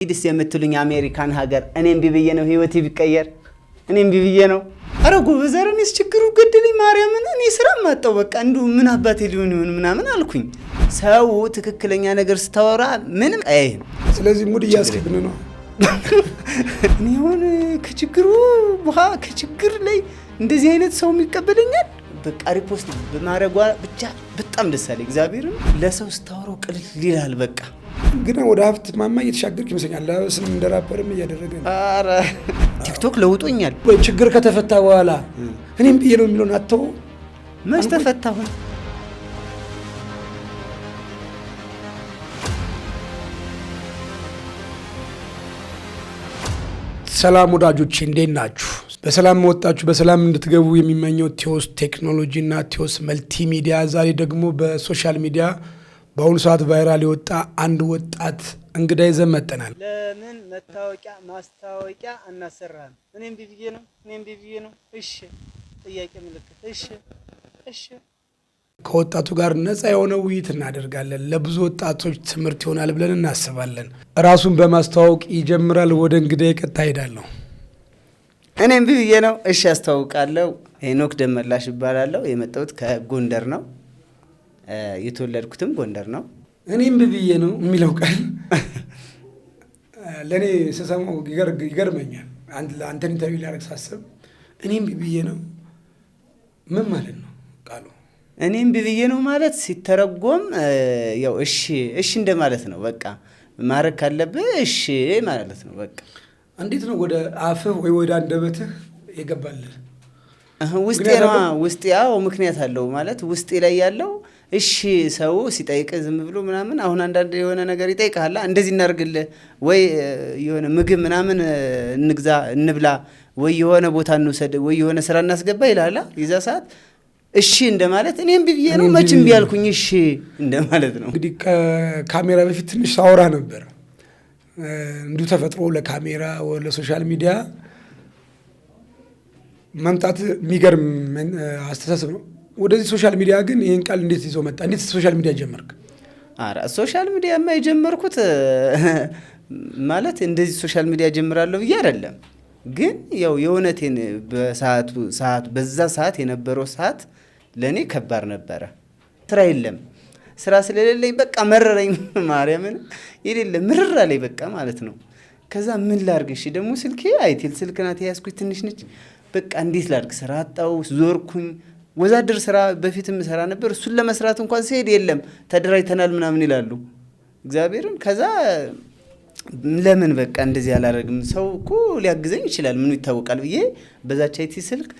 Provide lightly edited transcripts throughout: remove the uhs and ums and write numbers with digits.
ይድስ የምትሉኝ አሜሪካን ሀገር እኔም ቢብዬ ነው ህይወቴ ቢቀየር እኔም ቢብዬ ነው አረጉ በዘረኔስ ችግሩ ገደለኝ ማርያምን እኔ ስራ ማጣው በቃ እንዱ ምን አባቴ ሊሆን ይሆን ምናምን አልኩኝ ሰው ትክክለኛ ነገር ስታወራ ምንም አይሄን ስለዚህ ሙድ ያስከብነ ነው እኔ ሆነ ከችግር ላይ እንደዚህ አይነት ሰው የሚቀበለኛል በቃ ሪፖስት በማረጓ ብቻ በጣም ደስ አለኝ እግዚአብሔርን ለሰው ስታወራው ቅልል ይላል በቃ ግን ወደ ሀብት ማማ እየተሻገርክ ይመስለኛል ለስም እንደራበርም እያደረገ ነው አረ ቲክቶክ ለውጦኛል ችግር ከተፈታ በኋላ እኔም ብዬ ነው የሚለው አጥተው መች ተፈታሁ ሰላም ወዳጆቼ እንዴት ናችሁ በሰላም ወጣችሁ በሰላም እንድትገቡ የሚመኘው ቲዮስ ቴክኖሎጂ እና ቲዮስ መልቲሚዲያ ዛሬ ደግሞ በሶሻል ሚዲያ በአሁኑ ሰዓት ቫይራል የወጣ አንድ ወጣት እንግዳ ይዘን መጥተናል። ለምን ማስታወቂያ አናሰራም? እኔም ቢብዬ ነው። እሺ ጥያቄ ምልክት እሺ ከወጣቱ ጋር ነፃ የሆነ ውይይት እናደርጋለን። ለብዙ ወጣቶች ትምህርት ይሆናል ብለን እናስባለን። ራሱን በማስተዋወቅ ይጀምራል። ወደ እንግዳ ይቀጣ ሄዳለሁ። እኔም ቢብዬ ነው። እሺ አስተዋውቃለሁ። ሄኖክ ደመላሽ ይባላለሁ። የመጣሁት ከጎንደር ነው። የተወለድኩትም ጎንደር ነው። እኔም ቢብዬ ነው የሚለው ቃል ለኔ ስሰማው ይገርመኛል። አንተን ኢንተርቪው ሊያደርግ ሳስብ እኔም ቢብዬ ነው ምን ማለት ነው ቃሉ? እኔም ቢብዬ ነው ማለት ሲተረጎም ያው እሺ እንደማለት ነው። በቃ ማረግ ካለብህ እሺ ማለት ነው። በቃ እንዴት ነው ወደ አፍህ ወይ ወደ አንደበትህ ይገባልህ? ውስጤ ያው ምክንያት አለው ማለት ውስጤ ላይ ያለው እሺ ሰው ሲጠይቅ ዝም ብሎ ምናምን አሁን አንዳንድ የሆነ ነገር ይጠይቃል እንደዚህ እናርግልህ ወይ የሆነ ምግብ ምናምን እንግዛ እንብላ ወይ የሆነ ቦታ እንውሰድ ወይ የሆነ ስራ እናስገባ ይላል ይዛ ሰዓት እሺ እንደማለት እኔም ቢብዬ ነው መቼም ቢያልኩኝ እሺ እንደማለት ነው። እንግዲህ ከካሜራ በፊት ትንሽ ሳወራ ነበር እንዲሁ ተፈጥሮ ለካሜራ ወይ ለሶሻል ሚዲያ መምጣት የሚገርም አስተሳሰብ ነው። ወደዚህ ሶሻል ሚዲያ ግን ይሄን ቃል እንዴት ይዞ መጣ? እንዴት ሶሻል ሚዲያ ጀመርክ? አረ ሶሻል ሚዲያማ የጀመርኩት ማለት እንደዚህ ሶሻል ሚዲያ ጀምራለሁ ብዬ አይደለም። ግን ያው የእውነቴን በዛ ሰዓት የነበረው ሰዓት ለኔ ከባድ ነበረ። ስራ የለም። ስራ ስለሌለኝ በቃ መረረኝ ማርያምን የሌለ ምርራ ላይ በቃ ማለት ነው። ከዛ ምን ላርግ? እሺ ደግሞ ስልኬ አይቴል ስልክ ናት ያስኩት ትንሽ ነች። በቃ እንዴት ላርግ? ስራ አጣው ዞርኩኝ። ወዛደር ስራ በፊትም ሰራ ነበር። እሱን ለመስራት እንኳን ሲሄድ የለም ተደራይተናል ምናምን ይላሉ እግዚአብሔርን። ከዛ ለምን በቃ እንደዚህ አላረግም ሰው እኮ ሊያግዘኝ ይችላል ምን ይታወቃል ብዬ በዛች አይቲ ስልክ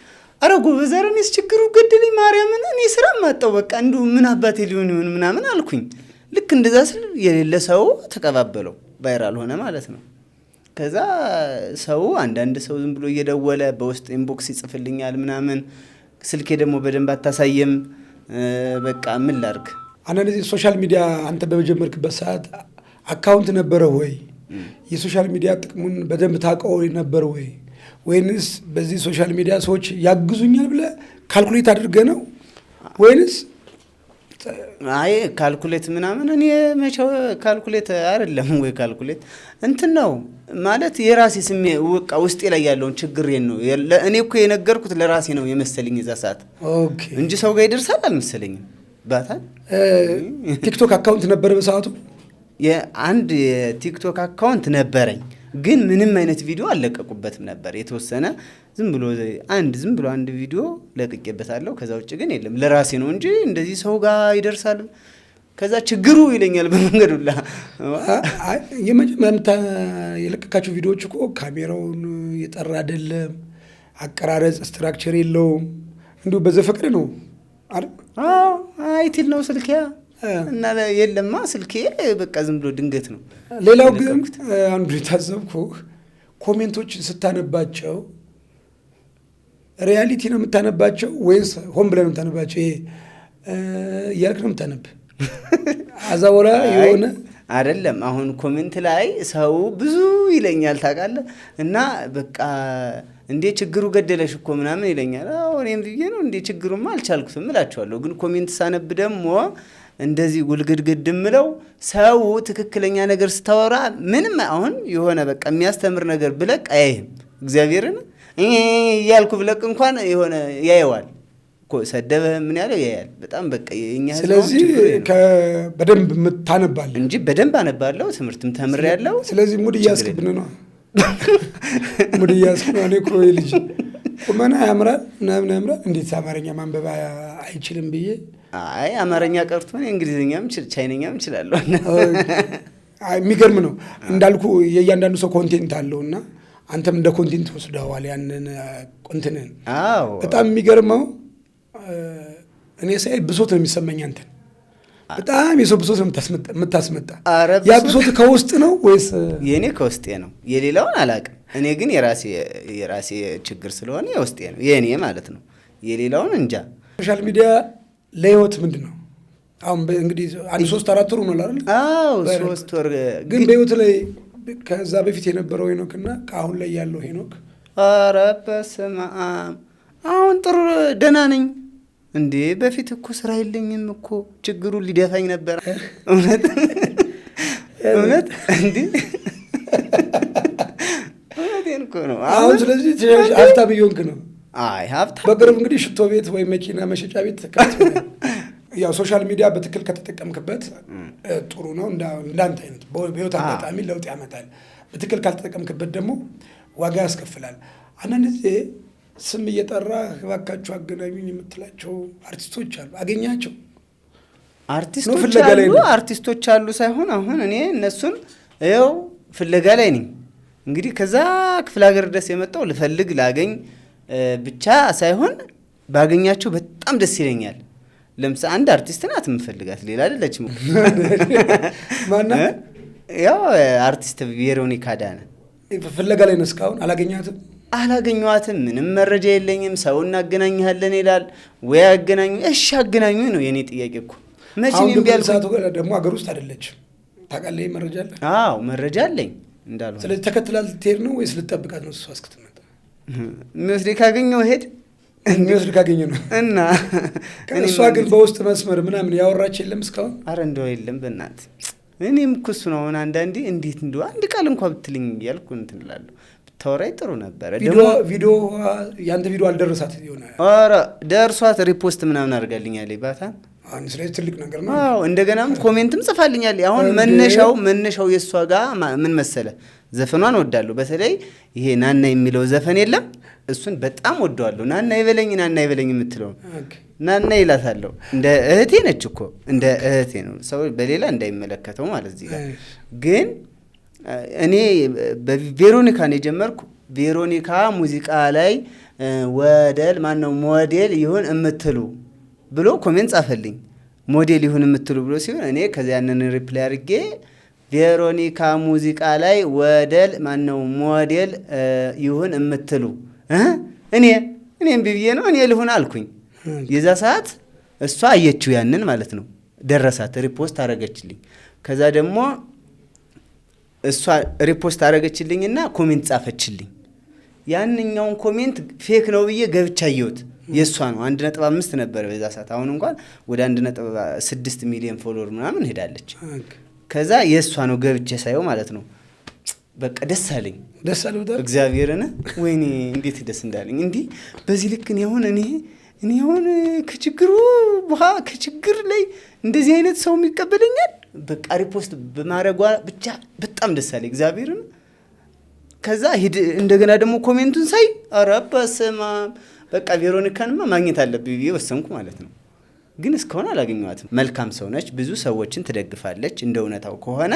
አረጉ በዘረኔስ ችግሩ ገደለኝ ማርያምን እኔ ስራ ማጣው በቃ እንዱ ምን አባቴ ሊሆን ይሆን ምናምን አልኩኝ። ልክ እንደዛ ስል የሌለ ሰው ተቀባበለው ቫይራል ሆነ ማለት ነው። ከዛ ሰው አንዳንድ ሰው ዝም ብሎ እየደወለ በውስጥ ኢንቦክስ ይጽፍልኛል ምናምን ስልኬ ደግሞ በደንብ አታሳየም በቃ ምን ላርግ? አንዳንድ ሶሻል ሚዲያ አንተ በመጀመርክበት ሰዓት አካውንት ነበረ ወይ? የሶሻል ሚዲያ ጥቅሙን በደንብ ታውቀው ነበር ወይ? ወይንስ በዚህ ሶሻል ሚዲያ ሰዎች ያግዙኛል ብለህ ካልኩሌት አድርገህ ነው ወይንስ? አይ ካልኩሌት ምናምን እኔ መቼው ካልኩሌት አይደለም ወይ ካልኩሌት እንትን ነው ማለት የራሴ ስሜ ወቃ ውስጤ ላይ ያለውን ችግሬን ነው እኔ እኮ የነገርኩት ለራሴ ነው የመሰለኝ እዛ ሰዓት ኦኬ እንጂ ሰው ጋር ይደርሳል አልመሰለኝም። ባታል ቲክቶክ አካውንት ነበረ በሰዓቱ? የአንድ የቲክቶክ አካውንት ነበረኝ ግን ምንም አይነት ቪዲዮ አልለቀቁበትም ነበር። የተወሰነ ዝም ብሎ አንድ ቪዲዮ ለቅቄበታለሁ። ከዛ ውጭ ግን የለም ለራሴ ነው እንጂ እንደዚህ ሰው ጋር ይደርሳል። ከዛ ችግሩ ይለኛል በመንገዱላ የመጀመሪያ የለቀቃቸው ቪዲዮዎች እኮ ካሜራውን የጠራ አይደለም፣ አቀራረጽ ስትራክቸር የለውም፣ እንዲሁ በዘፈቀደ ነው አይደል? አዎ አይቲል ነው ስልኬ እና የለማ ስልኬ በቃ ዝም ብሎ ድንገት ነው። ሌላው ግን አንዱ የታዘብኩ ኮሜንቶችን ስታነባቸው ሪያሊቲ ነው የምታነባቸው ወይስ ሆን ብለህ ነው የምታነባቸው? ይሄ እያልክ ነው የምታነብ አዛወራ የሆነ አይደለም። አሁን ኮሜንት ላይ ሰው ብዙ ይለኛል ታውቃለህ። እና በቃ እንዴ ችግሩ ገደለሽ እኮ ምናምን ይለኛል። አዎ እኔም ብዬ ነው እንዴ ችግሩማ አልቻልኩትም እላቸዋለሁ። ግን ኮሜንት ሳነብ ደግሞ እንደዚህ ጉልግድግድ ምለው ሰው ትክክለኛ ነገር ስታወራ ምንም አሁን የሆነ በቃ የሚያስተምር ነገር ብለቅ አያይም። እግዚአብሔርን እያልኩ ብለቅ እንኳን የሆነ ያየዋል እኮ ሰደበህ ምን ያለው ያያል። በጣም በቃ የኛ ስለዚህ በደንብ ታነባለህ እንጂ በደንብ አነባለሁ፣ ትምህርትም ተምሬያለሁ። ስለዚህ ሙድ እያስክብን ነው ሙድ እያስክብን ነው። እኔ እኮ ልጅ ቁመና ያምራል ምናምን ያምራል፣ እንዴት አማርኛ ማንበብ አይችልም ብዬ አይ አማርኛ ቀርቶ እንግሊዝኛም ቻይነኛም እችላለሁ። የሚገርም ነው እንዳልኩ የእያንዳንዱ ሰው ኮንቴንት አለውና አንተም እንደ ኮንቴንት ወስደዋል ያንን ኮንቴንት። አዎ በጣም የሚገርመው እኔ ሳይ ብሶት ነው የሚሰማኝ አንተን በጣም የሰው ብሶት ነው የምታስመጣ። ያ ብሶት ከውስጥ ነው ወይስ? የኔ ከውስጤ ነው፣ የሌላውን አላውቅም። እኔ ግን የራሴ ችግር ስለሆነ የውስጤ ነው የኔ ማለት ነው። የሌላውን እንጃ። ሶሻል ሚዲያ ለህይወት ምንድን ነው? አሁን እንግዲህ 3-4 ወር ሆኗል አይደል? አዎ 3 ወር። ግን በህይወት ላይ ከዛ በፊት የነበረው ሄኖክ እና ከአሁን ላይ ያለው ሄኖክ ኧረ በስመ አብ አሁን ጥሩ ደህና ነኝ እንዴ። በፊት እኮ ስራ የለኝም እኮ ችግሩ ሊደፋኝ ነበር። እውነት እውነት እንዴ እውነቴን እኮ ነው። አሁን ስለዚህ ሀብታም እየሆንክ ነው። አይ ሀብታም በቅርብ እንግዲህ ሽቶ ቤት ወይ መኪና መሸጫ ቤት ያው ሶሻል ሚዲያ በትክክል ከተጠቀምክበት ጥሩ ነው። እንዳንተ አይነት በህይወት አጋጣሚ ለውጥ ያመጣል። በትክክል ካልተጠቀምክበት ደግሞ ዋጋ ያስከፍላል። አንዳንድ ጊዜ ስም እየጠራ እባካችሁ አገናኙኝ የምትላቸው አርቲስቶች አሉ። አገኛቸው አርቲስቶች አሉ ሳይሆን አሁን እኔ እነሱን ይኸው ፍለጋ ላይ ነኝ። እንግዲህ ከዛ ክፍለ ሀገር ድረስ የመጣው ልፈልግ ላገኝ ብቻ ሳይሆን ባገኛቸው በጣም ደስ ይለኛል። ለምሳሌ አንድ አርቲስት ናት የምፈልጋት፣ ሌላ አይደለችም። ማናት? ያው አርቲስት ቬሮኒካ ዳነ። ፍለጋ ላይ ነው። እስካሁን አላገኘኋትም። ምንም መረጃ የለኝም። ሰው እናገናኝሃለን ይላል ወይ አገናኙ። እሺ አገናኙ ነው የኔ ጥያቄ እኮ። መቼም ቢያል ሰዓቱ ደግሞ ሀገር ውስጥ አይደለችም። ታውቃለህ? መረጃ አለ? አዎ መረጃ አለኝ እንዳልሆነ። ስለዚህ ተከትላል ልትሄድ ነው ወይስ ልትጠብቃት ነው? እሷ እስክትመጣ የሚወስድ ካገኘው ሄድ የሚወስድ ካገኘ ነው። እና እሷ ግን በውስጥ መስመር ምናምን ያወራች የለም እስካሁን? አረ እንደው የለም በእናትህ። እኔም እኮ እሱ ነው አሁን አንዳንዴ እንዴት እንደው አንድ ቃል እንኳን ብትልኝ እያልኩ እንትን እላለሁ። ብታወራኝ ጥሩ ነበረ። ቪዲዮ ያንተ ቪዲዮ አልደረሳት ይሆናል። ኧረ ደርሷት ሪፖስት ምናምን አድርጋልኛል ባታን። ስለዚህ ትልቅ ነገር ነው። አዎ እንደገናም ኮሜንትም ጽፋልኛል። አሁን መነሻው የእሷ ጋር ምን መሰለ፣ ዘፈኗን ወዳለሁ። በተለይ ይሄ ናና የሚለው ዘፈን የለም እሱን በጣም ወደዋለሁ። ናና ይበለኝ የምትለው ናና ይላታለሁ። እንደ እህቴ ነች እኮ እንደ እህቴ ነው። ሰው በሌላ እንዳይመለከተው ማለት እዚህ ጋር ግን እኔ በቬሮኒካ ነው የጀመርኩ። ቬሮኒካ ሙዚቃ ላይ ሞዴል ይሁን የምትሉ ብሎ ኮሜንት ጻፈልኝ። ሞዴል ይሁን የምትሉ ብሎ ሲሆን እኔ ከዚያ ያንን ሪፕላይ አድርጌ ቬሮኒካ ሙዚቃ ላይ ሞዴል ይሁን የምትሉ እኔም ብዬ ነው እኔ ልሁን አልኩኝ። የዛ ሰዓት እሷ አየችው ያንን ማለት ነው። ደረሳት፣ ሪፖስት አረገችልኝ። ከዛ ደግሞ እሷ ሪፖስት አረገችልኝና ኮሜንት ጻፈችልኝ። ያንኛውን ኮሜንት ፌክ ነው ብዬ ገብቻ አየሁት። የእሷ ነው 1.5 ነበር በዛ ሰዓት። አሁን እንኳን ወደ 1.6 ሚሊዮን ፎሎወር ምናምን ሄዳለች። ከዛ የእሷ ነው ገብቼ ሳየው ማለት ነው። በቃ ደስ አለኝ። እግዚአብሔርን ወይኔ እንዴት ደስ እንዳለኝ እንዲህ በዚህ ልክ እኔ አሁን ከችግር ላይ እንደዚህ አይነት ሰው የሚቀበለኛል። በቃ ሪፖስት በማድረጓ ብቻ በጣም ደስ አለኝ እግዚአብሔርን። ከዛ እንደገና ደግሞ ኮሜንቱን ሳይ ኧረ በስመ አብ በቃ ቬሮኒካንማ ማግኘት አለብኝ ብዬ ወሰንኩ ማለት ነው። ግን እስካሁን አላገኘኋትም። መልካም ሰው ነች፣ ብዙ ሰዎችን ትደግፋለች። እንደ እውነታው ከሆነ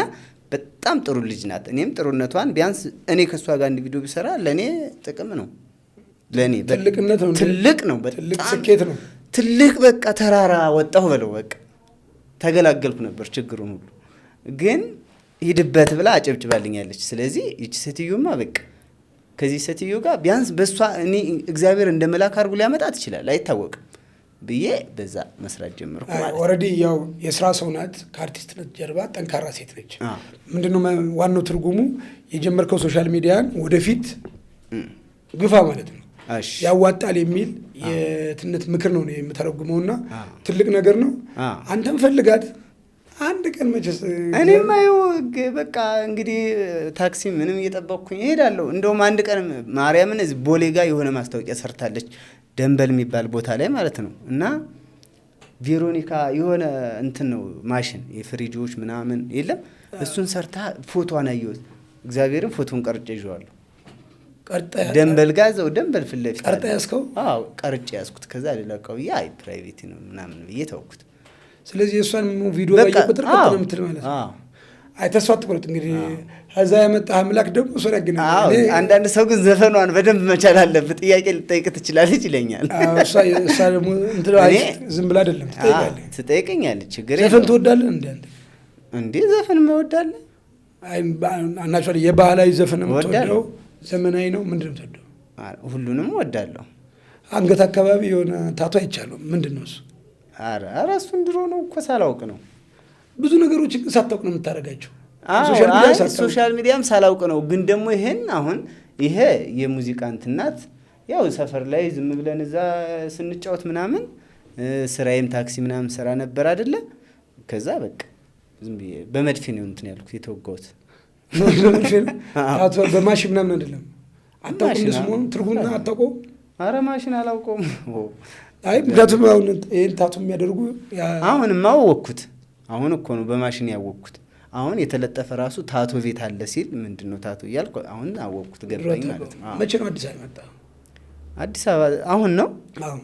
በጣም ጥሩ ልጅ ናት። እኔም ጥሩነቷን ቢያንስ እኔ ከእሷ ጋር አንድ ቪዲዮ ቢሰራ ለእኔ ጥቅም ነው። ለእኔ ትልቅ ነው፣ ትልቅ ስኬት ነው። ትልቅ በቃ ተራራ ወጣሁ በለው በቃ ተገላገልኩ ነበር ችግሩን ሁሉ። ግን ሂድበት ብላ አጨብጭባልኛለች። ስለዚህ ይቺ ሴትዮማ በቃ ከዚህ ሴትዮ ጋር ቢያንስ በሷ እኔ እግዚአብሔር እንደ መልአክ አድርጎ ሊያመጣት ይችላል፣ አይታወቅም ብዬ በዛ መስራት ጀመርኩ ማለት ነው። ኦልሬዲ ያው የስራ ሰው ናት። ከአርቲስትነት ጀርባ ጠንካራ ሴት ነች። ምንድነው ዋናው ትርጉሙ? የጀመርከው ሶሻል ሚዲያን ወደፊት ግፋ ማለት ነው። ያዋጣል የሚል የትነት ምክር ነው የምተረጉመውና ትልቅ ነገር ነው። አንተም ፈልጋት አንድ ቀን መቼስ እኔማ ይኸው በቃ እንግዲህ ታክሲ ምንም እየጠበቅኩኝ እሄዳለሁ። እንደውም አንድ ቀን ማርያምን እዚህ ቦሌ ጋር የሆነ ማስታወቂያ ሰርታለች፣ ደንበል የሚባል ቦታ ላይ ማለት ነው። እና ቬሮኒካ የሆነ እንትን ነው ማሽን የፍሪጆች ምናምን የለም እሱን ሰርታ ፎቶዋን አየሁት። እግዚአብሔርን ፎቶን ቀርጬ ይዤዋለሁ። ደንበል ጋር እዛው ደንበል ፊት ለፊት ቀርጬ ያዝከው? አዎ ቀርጬ ያዝኩት። ከዛ ለላቀው አይ ፕራይቬት ነው ምናምን ብዬ ተውኩት። ስለዚህ የእሷን ቪዲዮ ባየ ቁጥር ቀጥ ነው የምትል ማለት ነው። አይ ተስፋ አትቆርጥ እንግዲህ ከዛ ያመጣህ አምላክ ደግሞ እሷን ያገናኛል። አንዳንድ ሰው ግን ዘፈኗን በደንብ መቻል አለበት፣ ጥያቄ ልጠይቅ ትችላለች ይለኛል። እሷ ደግሞ እንትን ዝም ብላ አይደለም ትጠይቀኛለች። ችግር ዘፈን ትወዳለህ እንዴ? ዘፈን እወዳለሁ። አይ አናቹራሊ የባህላዊ ዘፈን የምትወደው ዘመናዊ ነው ምንድን ነው የምትወደው? ሁሉንም እወዳለሁ። አንገት አካባቢ የሆነ ታቶ አይቻለሁ። ምንድን ነው እሱ? ኧረ እሱን ድሮ ነው እኮ ሳላውቅ ነው። ብዙ ነገሮች ሳታውቅ ነው የምታደርጋቸው። ሶሻል ሚዲያም ሳላውቅ ነው። ግን ደግሞ አሁን ይሄ የሙዚቃ እንትናት ያው ሰፈር ላይ ዝም ብለን እዛ ስንጫወት ምናምን ስራዬም ታክሲ ምናምን ስራ ነበር አይደለ? ከዛ በቃ ዝም ብዬ በመድፌ ነው እንትን ያልኩት የተወጋሁት። ታቶ በማሽን ምናምን አይደለም። አታውቅም ስሙን ትርጉምና አታውቀውም? ኧረ ማሽን አላውቀውም። አይ ምክንያቱም አሁን ይሄን ታቶ የሚያደርጉ አሁንማ አወቅኩት። አሁን እኮ ነው በማሽን ያወቅኩት። አሁን የተለጠፈ ራሱ ታቶ ቤት አለ ሲል ምንድነው ታቶ እያልኩ አሁን አወቅኩት፣ ገባኝ ማለት ነው። መቼ ነው አዲስ አበባ መጣ? አዲስ አበባ አሁን ነው?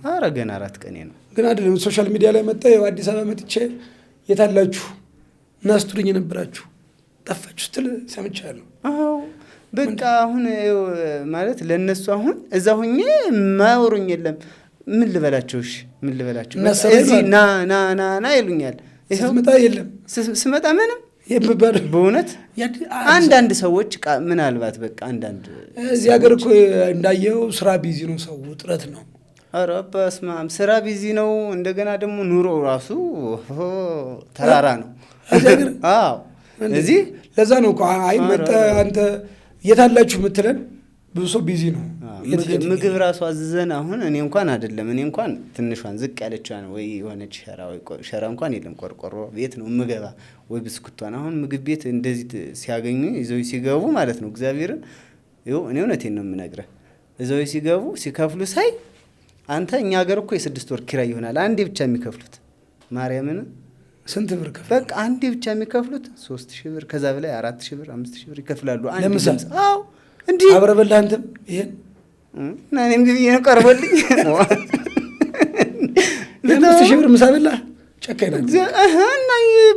ኧረ ገና 4 ቀኔ ነው። ግን አይደለም ሶሻል ሚዲያ ላይ መጣ። ያው አዲስ አበባ መጥቼ የታላችሁ እናስቱልኝ የነበራችሁ ጠፋችሁ ስትል ሰምቻለሁ። አዎ በቃ አሁን ማለት ለነሱ አሁን እዛ ሆኜ ማወሩኝ የለም። ምን ልበላቸው? እሺ ምን ልበላቸው? እዚህ ና ይሉኛል። ስመጣ የለም ስመጣ ምንም የምባል በእውነት አንዳንድ ሰዎች ምናልባት በቃ አንዳንድ እዚህ ሀገር እኮ እንዳየው ስራ ቢዚ ነው፣ ሰው ውጥረት ነው። ኧረ በስመ አብ ስራ ቢዚ ነው። እንደገና ደግሞ ኑሮ ራሱ ተራራ ነው እዚህ ሀገር። አዎ እዚህ ለዛ ነው እኮ አይ መጣ አንተ የታላችሁ የምትለን ብዙ ሰው ቢዚ ነው። ምግብ ራሱ አዝዘን አሁን እኔ እንኳን አይደለም እኔ እንኳን ትንሿን ዝቅ ያለችዋን ወይ የሆነች ሸራ እንኳን የለም ቆርቆሮ ቤት ነው የምገባ ወይ ብስኩቷን። አሁን ምግብ ቤት እንደዚህ ሲያገኙ ይዘው ሲገቡ ማለት ነው እግዚአብሔርን ይኸው እኔ እውነቴን ነው የምነግርህ። ይዘው ሲገቡ ሲከፍሉ ሳይ አንተ እኛ ሀገር እኮ የ6 ወር ኪራይ ይሆናል አንዴ ብቻ የሚከፍሉት። ማርያምን ስንት ብር ከፍለው? በቃ አንዴ ብቻ የሚከፍሉት 3000 ብር ከዛ በላይ 4000 ብር 5000 ብር ይከፍላሉ አንዴ። ለምሳሌ አዎ እንዴ አብረህ በላህ አንተም ይሄን እና እኔም ግብዬ ነው ቀርቦልኝ 5000 ብር ምሳ በላህ? ጨካኝ ናት እና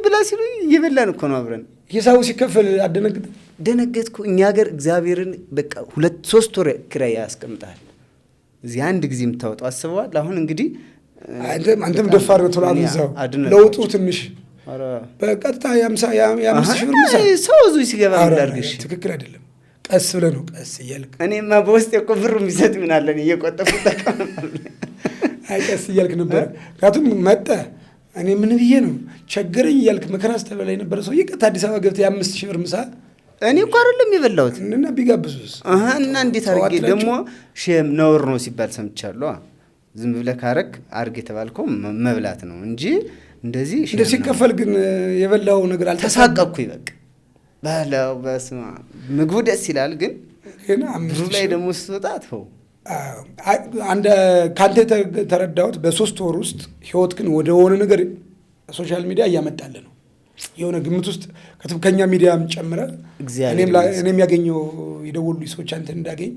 ብላ ሲሉ እየበላን እኮ ነው አብረን። ሂሳቡ ሲከፈል አደነግጥ ደነገጥኩ። እኛ ሀገር እግዚአብሔርን በቃ 2-3 ወር ኪራይ ያስቀምጣል። እዚህ አንድ ጊዜ የምታወጣው አስበዋል። አሁን እንግዲህ አንተም ደፋር ነው ተላሉ እዛው ለውጡ ትንሽ በቀጥታ የ5000 ብር ምሳ ሰው እዚህ ሲገባ እንዳርግሽ ትክክል አይደለም። ቀስ ብለህ ነው ቀስ እያልክ እኔማ በውስጥ እኮ ብሩ የሚሰጥ ምን አለን እየቆጠፉ ተቀምጣል። አይ ቀስ እያልክ ነበር። ምክንያቱም መጣ እኔ ምን ብዬ ነው ቸገረኝ እያልክ መከራ ስተበላ የነበረ ሰውዬ ቀጥታ አዲስ አበባ ገብተህ የ5000 ብር ምሳ እኔ እኮ አይደለም የበላሁት እና ቢጋብዙስ እና እንዴት አድርጌ ደግሞ ሼም ነውር ነው ሲባል ሰምቻለሁ። ዝም ብለህ ካረክ አድርግ የተባልከው መብላት ነው እንጂ እንደዚህ እንደ ሲከፈል ግን የበላው ነገር አልተሳቀቅኩኝ። በቃ ባላው በስማ ምግቡ ደስ ይላል፣ ግን ብሩ ላይ ደግሞ ስትወጣት አንድ ካንተ ተረዳሁት። በ3 ወር ውስጥ ህይወት ግን ወደ ሆነ ነገር ሶሻል ሚዲያ እያመጣለ ነው። የሆነ ግምት ውስጥ ከኛ ሚዲያም ጨምረ እኔም ያገኘው የደወሉ ሰዎች አንተ እንዳገኝ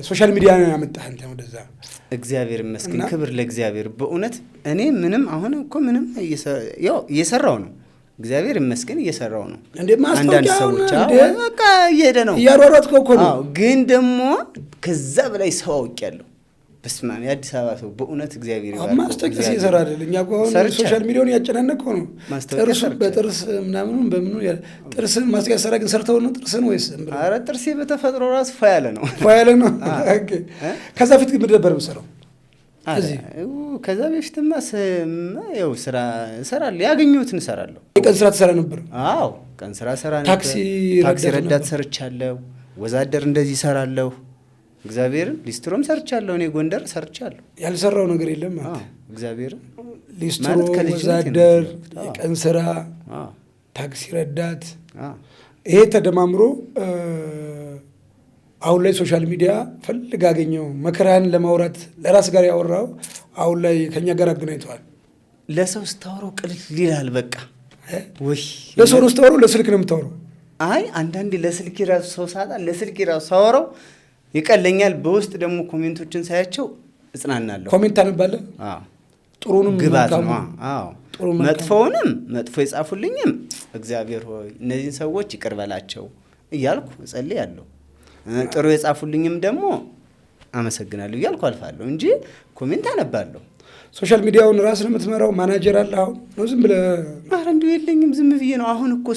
ሶሻል ሚዲያ ነው ያመጣህ አንተ ወደዛ። እግዚአብሔር ይመስገን፣ ክብር ለእግዚአብሔር። በእውነት እኔ ምንም አሁን እኮ ምንም እየሰራው ነው። እግዚአብሔር ይመስገን እየሰራው ነው። አንዳንድ ሰዎች በቃ እየሄደ ነው እያሯሯጥከው እኮ ነው። ግን ደግሞ ከዛ በላይ ሰው አውቄያለሁ። በስመ አብ የአዲስ አበባ ሰው በእውነት እግዚአብሔር ይባርክ። ማስታወቂያ ሲሰራ አይደል? እኛ እኮ ሶሻል ሚዲያውን ያጨናነቀው ነው። ጥርሱ በጥርስ ምናምኑን በምኑ ጥርስን ማስታወቂያ ሰራ። ግን ሰርተው ነው ጥርስን ወይስ? ኧረ ጥርሴ በተፈጥሮ ራሱ ፋ ያለ ነው። ከዛ ፊት ግን ምን ነበር የምሰራው? ከዛ በፊትማ ያው ስራ እሰራለሁ፣ ያገኘሁትን እሰራለሁ። የቀን ስራ ትሰራ ነበር? አዎ ቀን ስራ እሰራ ነበር። ታክሲ ረዳት ሰርቻለሁ። ወዛደር እንደዚህ እሰራለሁ። እግዚአብሔርን ሊስትሮም ሰርቻለሁ። እኔ ጎንደር ሰርቻለሁ። ያልሰራው ነገር የለም ማለት እግዚአብሔርን ሊስትሮ፣ ወዛደር፣ የቀን ስራ፣ ታክሲ ረዳት፣ ይሄ ተደማምሮ አሁን ላይ ሶሻል ሚዲያ ፈልግ አገኘው መከራን ለማውራት ለራስ ጋር ያወራው አሁን ላይ ከኛ ጋር አገናኝተዋል። ለሰው ስታወራው ቅልል ይላል። በቃ ወይ ለሰው ነው ስታወራው፣ ለስልክ ነው የምታወራው። አይ አንዳንዴ ለስልክ ራሱ ሰው ሳጣ ለስልክ ራሱ ሳወራው ይቀለኛል። በውስጥ ደግሞ ኮሜንቶችን ሳያቸው እጽናናለሁ። ኮሜንት ታነባለህ? ጥሩንም ግባት ነው። መጥፎውንም መጥፎ የጻፉልኝም እግዚአብሔር ሆይ እነዚህን ሰዎች ይቅር በላቸው እያልኩ እጸልያለሁ። ጥሩ የጻፉልኝም ደግሞ አመሰግናለሁ እያልኩ አልፋለሁ እንጂ ኮሜንት አነባለሁ። ሶሻል ሚዲያውን ራስን የምትመራው ማናጀር አለ አሁን ነው? ዝም ብለህ? ኧረ እንደው የለኝም፣ ዝም ብዬ ነው። አሁን እኮ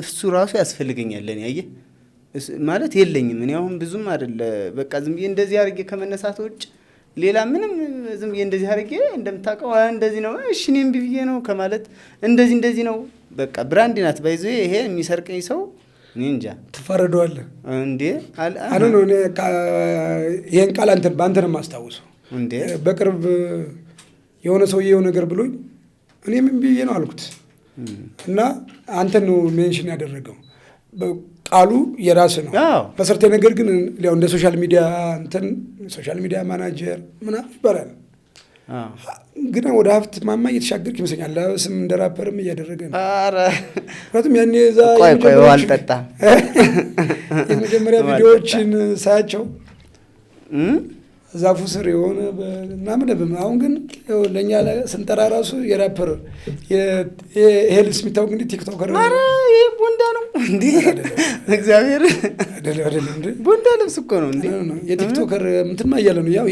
እሱ ራሱ ያስፈልገኛል ለኔ። አየህ ማለት የለኝም። እኔ አሁን ብዙም አይደለ በቃ ዝም ብዬ እንደዚህ አድርጌ ከመነሳት ውጭ ሌላ ምንም ዝም ብዬ እንደዚህ አድርጌ እንደምታውቀው እንደዚህ ነው እሺ እኔም ብዬ ነው ከማለት እንደዚህ ነው በቃ ብራንድ ናት ባይዞ ይሄ የሚሰርቀኝ ሰው እኔ እንጃ። ትፈረደዋለህ እንዴ? አነ ነው እኔ ይሄን ቃል በአንተ ነው የማስታውሰው እንዴ። በቅርብ የሆነ ሰውዬው ነገር ብሎኝ እኔ ምን ብዬ ነው አልኩት እና አንተን ነው ሜንሽን ያደረገው። ቃሉ የራስ ነው መሰረታዊ ነገር ግን ያው እንደ ሶሻል ሚዲያ ሶሻል ሚዲያ ማናጀር ምናምን ይባላል። ግን ወደ ሀብት ማማ እየተሻገርክ ይመስለኛል። ለስም እንደ ራፐርም እያደረገ ነው። ኧረ ምክንያቱም ያኔ እዛ የመጀመሪያ ቪዲዮዎችን ሳያቸው ዛፉ ስር የሆነ ምናምን አሁን ግን ለእኛ ስንጠራ ራሱ የራፐር ይሄ ልብስ የሚታወቅ እንግዲህ ቲክቶከር ይሄ ቦንዳ ነው እንዴ? እግዚአብሔር አይደለም እንዴ? ቦንዳ ልብስ እኮ ነው እንዴ? የቲክቶከር ምንትማ እያለ ነው ያው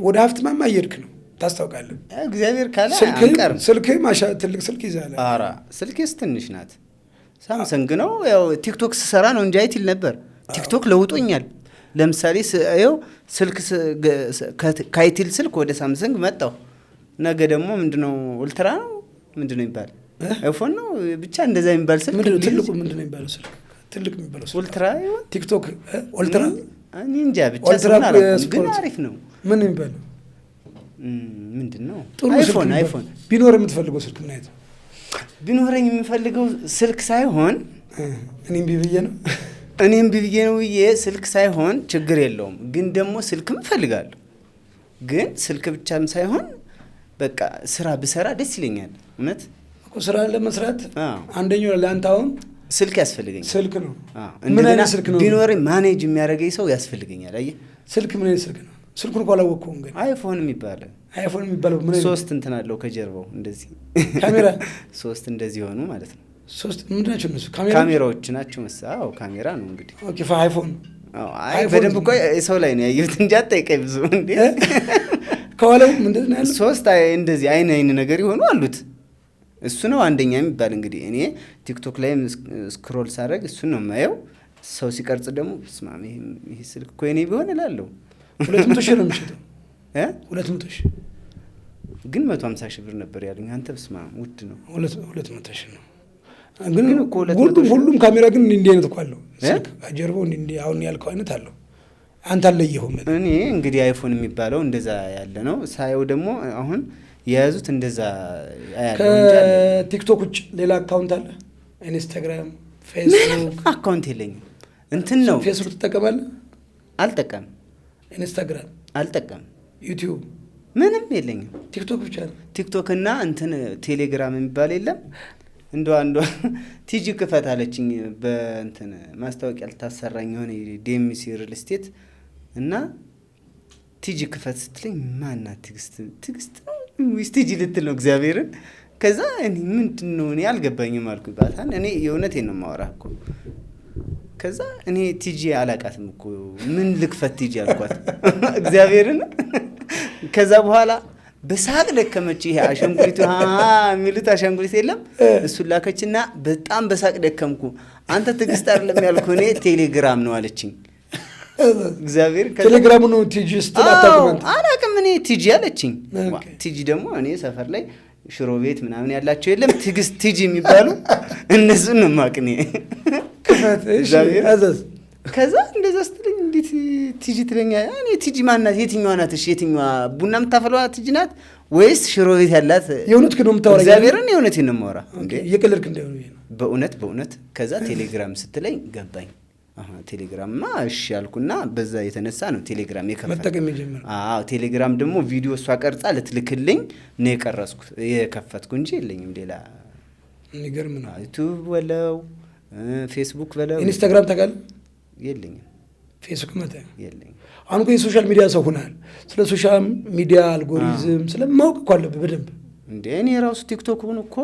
ወደ ሀብት ማማ እየሄድክ ነው ታስታውቃለህ። እግዚአብሔር ካለ አንቀርም። ስልክህ ትልቅ ስልክ ይዛለ። ኧረ ስልኬስ ትንሽ ናት፣ ሳምሰንግ ነው። ያው ቲክቶክ ስሰራ ነው እንጂ አይቲል ነበር። ቲክቶክ ለውጦኛል። ለምሳሌ ይኸው ስልክ ከአይቲል ስልክ ወደ ሳምሰንግ መጣሁ። ነገ ደግሞ ምንድነው ኡልትራ ነው ምንድነው ይባል አይፎን ነው ብቻ እንደዛ የሚባል ስልክ ምንድነው ትልቁ ምንድነው የሚባለው ስልክ ትልቅ የሚባለው ስልክ ኡልትራ ይሁን ቲክቶክ ኡልትራ እኔ እንጃ ብቻ ግን አሪፍ ነው። ምን የሚባለው ምንድነው? አይፎን ቢኖር የምትፈልገው ስልክ ምን አይነት ቢኖረኝ የምፈልገው ስልክ ሳይሆን እኔም ቢብዬ ነው ስልክ ሳይሆን ችግር የለውም። ግን ደግሞ ስልክም እፈልጋለሁ። ግን ስልክ ብቻም ሳይሆን በቃ ስራ ብሰራ ደስ ይለኛል። እውነት እኮ ስራ ለመስራት አንደኛው ለአንተ አሁን ስልክ ያስፈልገኛል። ስልክ ነው። ምን አይነት ስልክ ነው ቢኖረኝ ማኔጅ የሚያደርገኝ ሰው ያስፈልገኛል። አየህ ስልክ ምን አይነት ስልክ ነው? ስልኩን እኮ አላወቅኩም። ግን አይፎን የሚባለው ምን ሶስት እንትን አለው ከጀርባው እንደዚህ ካሜራ ሶስት እንደዚህ ሆኑ ማለት ነው። ሶስት ምንድን ናቸው እነሱ? ካሜራዎች ናቸው መሰለኝ። አዎ ካሜራ ነው እንግዲህ። ኦኬ አይፎን በደንብ እኮ ሰው ላይ ነው ያየሁት እንጂ አጠይቀኝ ብዙ እንዴ። ከኋላው ምንድን ነው ያለው? ሶስት እንደዚህ አይን ነገር ይሆኑ አሉት። እሱ ነው አንደኛ የሚባል እንግዲህ። እኔ ቲክቶክ ላይ ስክሮል ሳደርግ እሱን ነው የማየው። ሰው ሲቀርጽ ደግሞ ስማም ይሄ ስልክ እኮ የኔ ቢሆን እላለሁ። 200 ሺህ ነው የሚሸጠው 200 ሺህ ግን 150 ሺህ ብር ነበር ያሉኝ። አንተ በስማም ውድ ነው። 200 ሺህ ነው ግን ሁሉም ካሜራ ግን እንዲህ አይነት እኮ አለው። ስልክ ጀርባው እንዲህ አሁን ያልከው አይነት አለው። አንተ አለየኸውም። እኔ እንግዲህ አይፎን የሚባለው እንደዛ ያለ ነው ሳየው። ደግሞ አሁን የያዙት እንደዛ ያያለው እንጂ ከቲክቶክ ውጭ ሌላ አካውንት አለ? ኢንስታግራም፣ ፌስቡክ አካውንት የለኝም። እንትን ነው። ፌስቡክ ትጠቀማለህ? አልጠቀምም። ኢንስታግራም አልጠቀምም። ዩቲዩብ ምንም የለኝም። ቲክቶክ ብቻ ነው። ቲክቶክ እና እንትን ቴሌግራም የሚባል የለም። አንዷ ቲጂ ክፈት አለችኝ። በእንትን ማስታወቂያ ልታሰራኝ የሆነ ዴሚሲ ሪል ስቴት እና ቲጂ ክፈት ስትለኝ ማናት ትግስት ወይስ ቲጂ ልትል ነው እግዚአብሔርን። ከዛ እኔ ምንድነው እኔ አልገባኝም አልኩ። ባታን እኔ የእውነቴን ነው የማወራህ እኮ። ከዛ እኔ ቲጂ አላቃትም እኮ ምን ልክፈት ቲጂ አልኳት እግዚአብሔርን። ከዛ በኋላ በሳቅ ደከመች። ይሄ አሸንጉሊቱ የሚሉት አሸንጉሊት የለም እሱን ላከችና በጣም በሳቅ ደከምኩ። አንተ ትግስት አይደለም ያልኩህ እኔ ቴሌግራም ነው አለችኝ። እግዚአብሔር ቴሌግራም ነው ቲጂ ስትል አላውቅም እኔ ቲጂ አለችኝ። ቲጂ ደግሞ እኔ ሰፈር ላይ ሽሮ ቤት ምናምን ያላቸው የለም ቲጂ የሚባሉ እነሱን ነው የማውቅ እኔ። ክፈት እሺ አዘዝ ከዛ እንደዛ ስትለኝ እንዴት ቲጂ ትለኛለህ? እኔ ቲጂ ማናት? የትኛዋ ናት? እሺ የትኛዋ ቡና የምታፈላዋ ቲጂ ናት ወይስ ሽሮ ቤት ያላት? የእውነትህ ነው የምታወራኝ? እግዚአብሔርን የእውነቴን ነው የማወራ። እንዴ እየቀለድክ እንዳይሆን ነው። በእውነት ከዛ ቴሌግራም ስትለኝ ገባኝ። ቴሌግራምማ እሺ ያልኩና በዛ የተነሳ ነው ቴሌግራም መጠቀም የጀመረው። አዎ ቴሌግራም ደግሞ ቪዲዮ እሷ ቀርጻ ልትልክልኝ ነው የከፈትኩ እንጂ የለኝም ሌላ። የሚገርም ነው። ዩቲዩብ በለው ፌስቡክ በለው። ኢንስታግራም ታውቃለህ? የለኝም። ፌስቡክ መጣ የለኝም። አሁን እኮ የሶሻል ሚዲያ ሰው ሆናል። ስለ ሶሻል ሚዲያ አልጎሪዝም ስለማውቅ እኮ አለብህ በደንብ። እንዴ እኔ ራሱ ቲክቶክ ሆኖ እኮ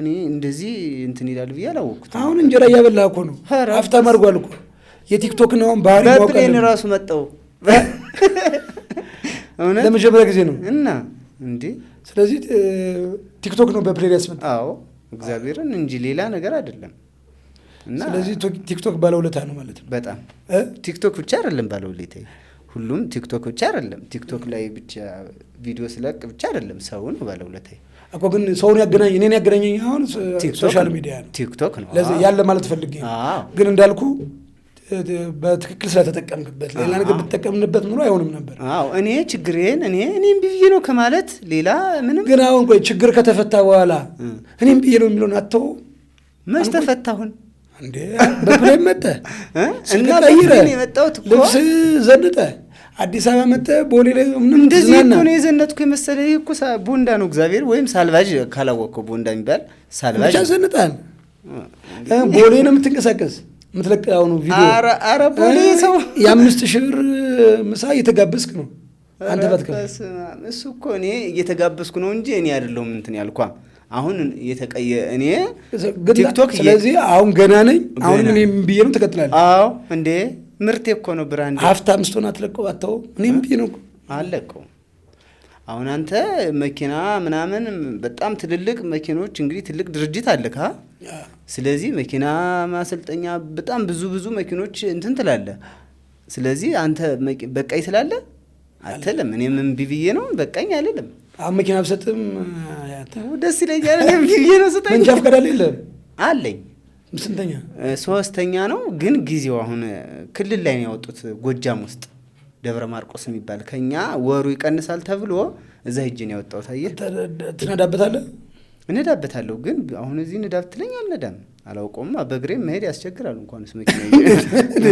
እኔ እንደዚህ እንትን ይላል ብዬ አላወቅኩትም። አሁን እንጀራ እያበላህ እኮ ነው። ሀብታም አድርጓል እኮ የቲክቶክ ነው ባህሪ ማውቀል። በፕሌን ራሱ መጣው ለመጀመሪያ ጊዜ ነው እና እንዴ ስለዚህ ቲክቶክ ነው በፕሌን ያስመጣው። አዎ እግዚአብሔርን እንጂ ሌላ ነገር አይደለም። እና ስለዚህ ቲክቶክ ባለውለታ ነው ማለት ነው። በጣም ቲክቶክ ብቻ አይደለም ባለውለታ፣ ሁሉም ቲክቶክ ብቻ አይደለም። ቲክቶክ ላይ ብቻ ቪዲዮ ስለቅ ብቻ አይደለም ሰው ነው ባለውለታ እኮ። ግን ሰውን ያገናኝ እኔን ያገናኘኝ አሁን ሶሻል ሚዲያ ነው ቲክቶክ ነው ያለ ማለት ፈልጌ። ግን እንዳልኩ በትክክል ስለተጠቀምክበት ሌላ ነገር ብትጠቀምንበት ኑሮ አይሆንም ነበር። አዎ እኔ ችግሬን እኔም ብዬ ነው ከማለት ሌላ ምንም። ግን አሁን ቆይ ችግር ከተፈታ በኋላ እኔም ብዬ ነው የሚለውን አተው መች ተፈታሁን እንዴ? በፕሌን መጣህ እና በፕሌን የመጣሁት እኮ ልብስ ዘንጠህ አዲስ አበባ መጣህ ቦሌ ላይ ምንም እንደዚህ እኮ ነው የዘነጥኩ የመሰለህ እኮ ቦንዳ ነው እግዚአብሔር። ወይም ሳልቫጅ ካላወቅከው ቦንዳ የሚባል ሳልቫጅ ብቻ ዘንጠሃል። ቦሌ ነው የምትንቀሳቀስ የምትለቀው ነው ቪዲዮ። ኧረ ቦሌ ሰው የ5,000 ብር ምሳ እየተጋበዝክ ነው አንተ ባትከፍ። እሱ እኮ እኔ እየተጋበዝኩ ነው እንጂ እኔ አይደለሁም እንትን ያልኳ። አሁን የተቀየ እኔ ቲክቶክ ስለዚህ አሁን ገና ነኝ። አሁን እኔም ብዬ ነው ትቀጥላለህ። አዎ እንዴ ምርቴ እኮ ነው ብራንድ። ሀብታም ስትሆን አትለቀው አተው እኔም ብዬ ነው አለቀው። አሁን አንተ መኪና ምናምን በጣም ትልልቅ መኪኖች እንግዲህ ትልቅ ድርጅት አለካ። ስለዚህ መኪና ማሰልጠኛ በጣም ብዙ መኪኖች እንትን ትላለህ። ስለዚህ አንተ በቃኝ ትላለህ አትልም። እኔም እምቢ ብዬ ነው በቃኝ አልልም። አሁን መኪና ብሰጥም ደስ ይለኛል። እኔም እምቢ ብዬ ነው ስጠኝ። መንጃ ፈቃድ የለም አለኝ። ስንተኛ? 3ኛ ነው። ግን ጊዜው አሁን ክልል ላይ ነው ያወጡት ጎጃም ውስጥ ደብረ ማርቆስ የሚባል ከኛ ወሩ ይቀንሳል ተብሎ እዛ ሄጄ ነው ያወጣሁት። አየህ ትነዳበታለህ? እነዳበታለሁ። ግን አሁን እዚህ ንዳብ ትለኝ አልነዳም። አላውቀውም። በእግሬ መሄድ ያስቸግራል። እንኳንስ መኪና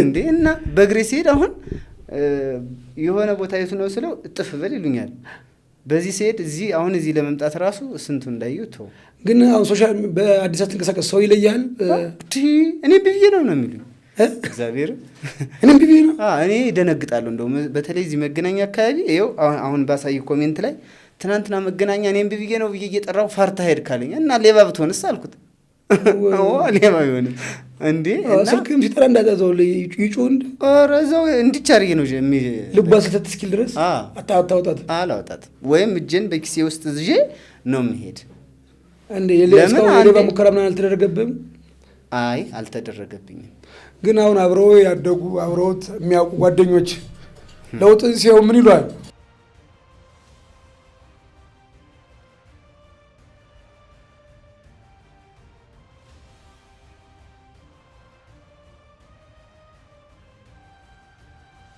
እንዴ እና በእግሬ ሲሄድ አሁን የሆነ ቦታ የቱ ነው ስለው እጥፍ በል ይሉኛል። በዚህ ሲሄድ እዚህ ለመምጣት ራሱ ስንቱ እንዳዩት። ግን አሁን ሶሻል በአዲስ አበባ ተንቀሳቀስ ሰው ይለያል። እኔ ብዬ ነው የሚሉኝ እግዚአብሔር። እኔም ብዬ ነው እኔ ደነግጣለሁ። እንደው በተለይ እዚህ መገናኛ አካባቢ ይኸው አሁን ባሳይ ኮሜንት ላይ ትናንትና መገናኛ እኔም ብዬ ነው ብዬ እየጠራው ፋርታ ሄድ ካለኝ እና ሌባ ብትሆንስ አልኩት። ሌባ ቢሆንም እንዴ ስልክም ሲጠራ እንዳዛዘው ይጩ ረዛው እንዲቻርዬ ነው ልቧ ስተት እስኪል ድረስ አላወጣት ወይም እጄን በኪሴ ውስጥ ይዤ ነው የምሄድ። እንዴ የሌባ ሙከራ ምናምን አልተደረገብህም? አይ አልተደረገብኝም። ግን አሁን አብረው ያደጉ አብረውት የሚያውቁ ጓደኞች ለውጥን ሲያዩ ምን ይሏል?